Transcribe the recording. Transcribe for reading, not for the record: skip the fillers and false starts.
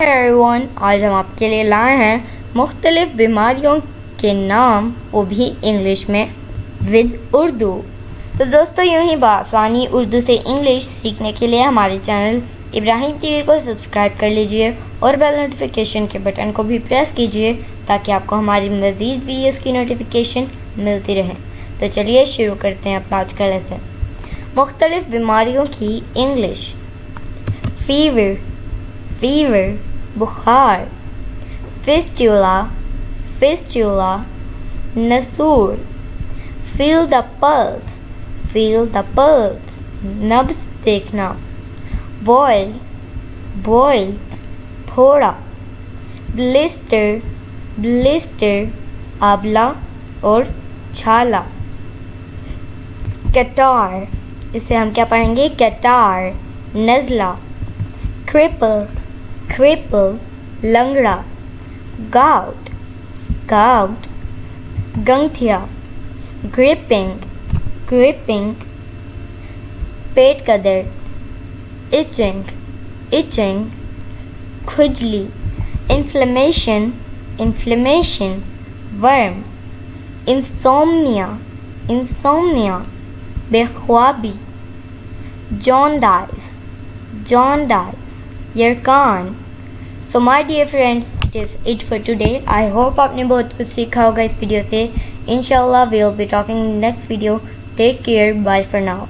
Everyone, आज हम आपके लिए लाए हैं मुख्तलिफ बीमारियों के नाम, वो भी इंग्लिश में विद उर्दू। तो दोस्तों, यूँ ही बआसानी उर्दू से इंग्लिश सीखने के लिए हमारे चैनल इब्राहिम टीवी को सब्सक्राइब कर लीजिए और बेल नोटिफिकेशन के बटन को भी प्रेस कीजिए ताकि आपको हमारी मज़ीद वीडियोस की नोटिफिकेशन मिलती रहे। तो चलिए शुरू करते हैं अपना आज का लेसन। मुख्तलिफ बीमारियों की इंग्लिश। फीवर, फीवर बुखार। फिस्टुला, फिस्टुला नसूर। Feel the pulse, feel the pulse नब्ज़ देखना। बॉयल, बॉयल फोड़ा। ब्लिस्टर, ब्लिस्टर आंवला और छाला। कैटार, इसे हम क्या पढ़ेंगे? कैटार नज़ला। क्रिपल, क्रिपल लंगड़ा। गाउट, गाउट गंठिया। ग्रिपिंग, ग्रिपिंग पेट का दर्द। इचिंग, इचिंग खुजली। इन्फ्लेमेशन, इन्फ्लेमेशन वर्म। इंसोम्निया, इंसोम्निया बेख्वाबी। जॉन्डाइस, जॉन्डाइस यरकान। So my dear friends, it is it for today. I hope आपने बहुत कुछ सीखा होगा इस वीडियो से। इंशाल्लाह we will be talking next video. Take care, bye for now.